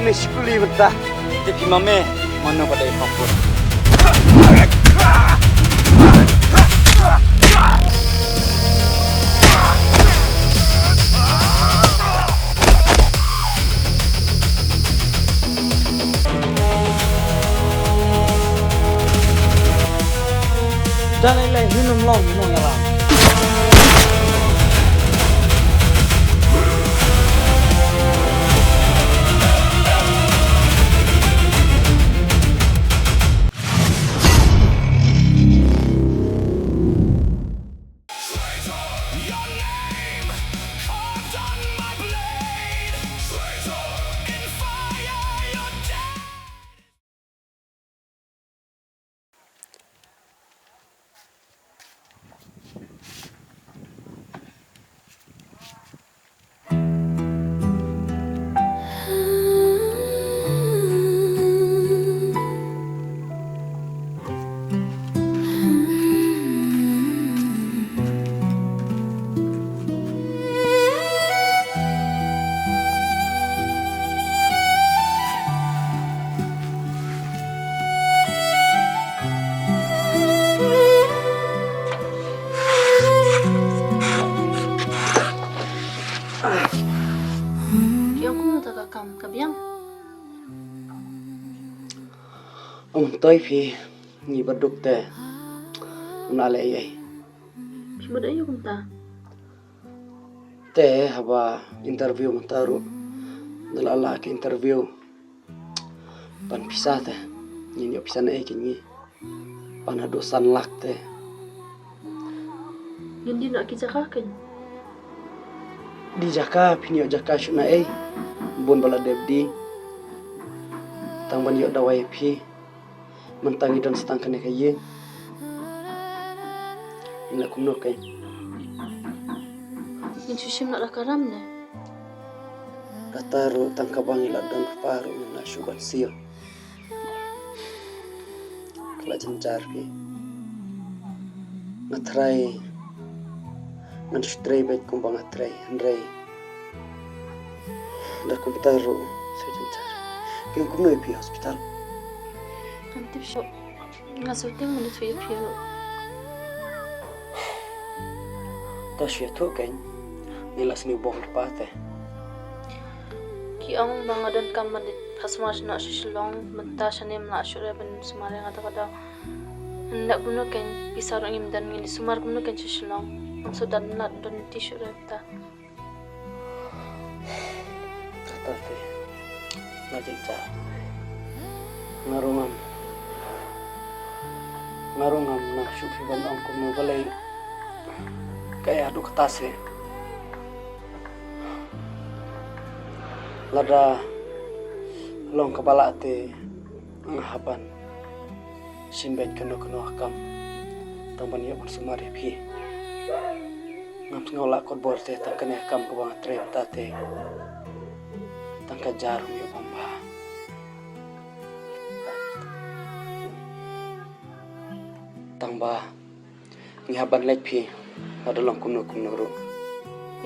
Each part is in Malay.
mi skuli beta. Tapi mame mana pada papur. Jangan ilai minum long minum yalah. Kabiang. Toy phi ni baduk te. Unale ai. Sudah ayo kunta. Te haba interview mataru. Nalala ke interview. Pan pisah te. Ni pisah na kini. Pan dosan lak te. Hindi nak kijakakan. Di jaka pinyo jaka shuna bun bala debdi tang ban yo dawai phi mentangi dan setang kene kaye ina kumno kai Insusim nak lakaram ne. kataru tang kabang ila dan paru na syuban sio kala jenjar ki ngatrai ngan stray bet kumbang atrai andrai da komputaru saya jenjar ki kumno pi hospital Antip so. Ngasuting mo dito yung tasya to kai nilas ni bong pate Ki ang mga dan kaman dit hasmas na sisilong menta siya nim na syure ben sumare nga kada hendak kuno kan pisarong im dan ngini sumar kuno kan sisilong ang sudan na don ti syure ta kata te na jenjar ngarungam na syufi ban ang kumno balay kaya adu ketase lada long kepala te ngahaban simbet keno akam tamban ya bersumari pi ngam ngola kor borte ta kene akam ko bang tre tate tangka jarum ya pamba tangba ngahaban lek pi ada long kumno ro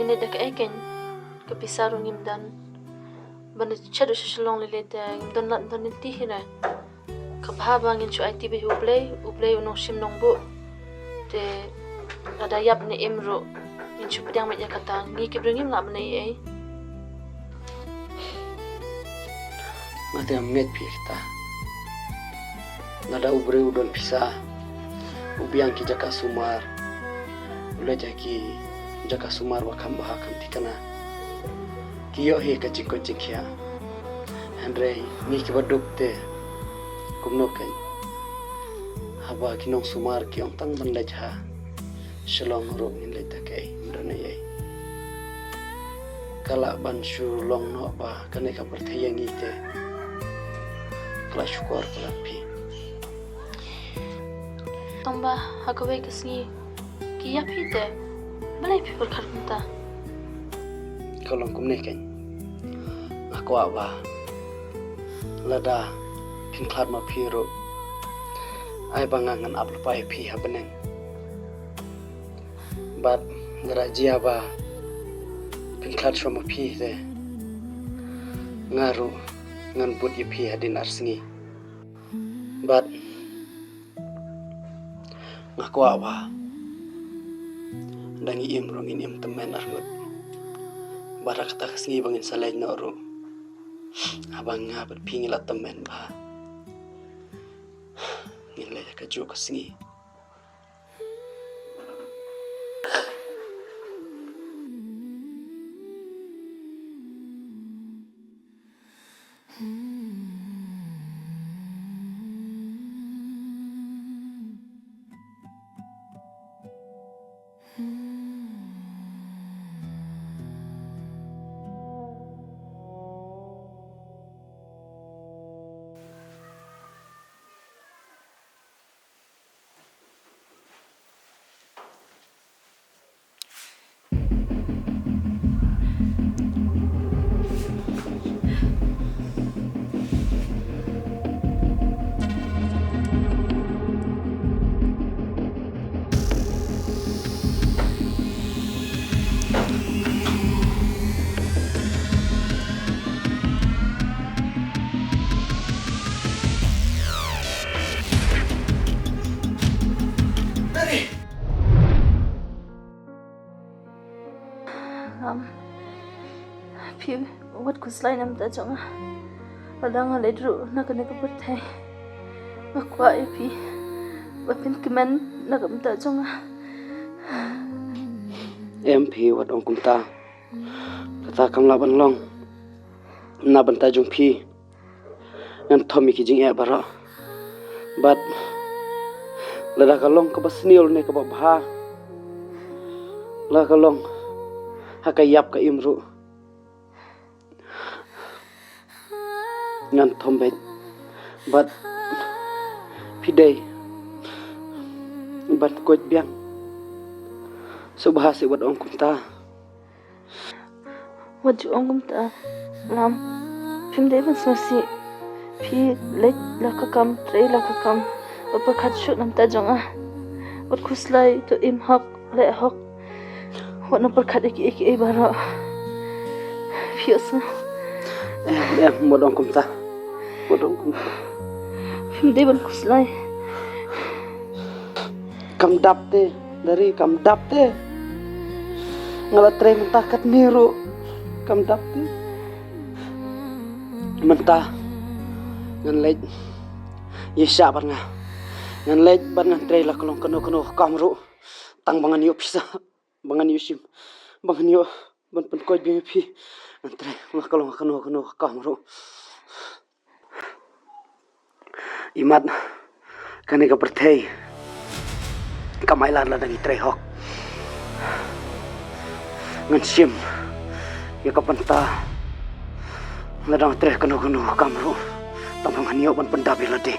ini dak eken kepisarong im dan bana chadu sisilong lilete im dan lat dan ti hina kabhaba ngin chu IT be ublay unong sim nong bu te ada yap ni imro ngin chu pedang me kata ngi kibringim la bana ai mati amet pi kita nada ubre udon pisah ubiang ki jaka sumar ula jaki jaka sumar wakam bahakam tikana kiyo he kacing kia andre ni ki baduk te kumno kan haba kinong sumar ki ong tang ban lejha shalom ro in le takai ndana ye kala ban shu long no ba kane ka perthayang ite kala syukur kala pi Tomba hagawe kasngi kiya pite balai people karunta kalau kumne kan aku apa lada pinklat ma piro ai bangangan apel pai pi habeneng bat ngaraji apa pinklat sama pi de ngaru ngan but ipi hadin arsingi. But ngaku awa dangi im rongin im temen armut. Barak kata kesingi bangin salay na oro. Abang nga berpingilat temen ba. Ngilay ka jo kesingi. Pi wat kuslay nam ta chonga adang ale dru na ka berthai ngakwa pi bapin kiman na kam ta chonga Em phi wat ong kumta kata kam la ban long na ban ta jong phi ngan thomi ki jing e bara but lada ka long ka basniol ne ka ba la ka long hakayap ka imru ngan thombet but pidai but kot biang subhasi wat ong kumta wat ju ong kumta lam phim dei ban sosi phi lek la ka kam trei la ka kam apa khat shu nam ta jonga wat kuslay to im hak le hak wat na par khat ek bara phi asna em một ong kumta phim dei ban kuslay kam dapte dari kam dapte ngala tre mentah kat niru kam dapte mentah ngan lej yesha bar nga ngan lej bar ngan tre la kolong kono kamru tang bangan yo pisa bangan yo sim bangan yo ban pen ko bi pi ngan tre la kolong kono kamru imat kani ka perthei kamailan la dangi tre hok ngan sim ya kapanta ladang tre kono kamru tamang hanyo ban pendabi lade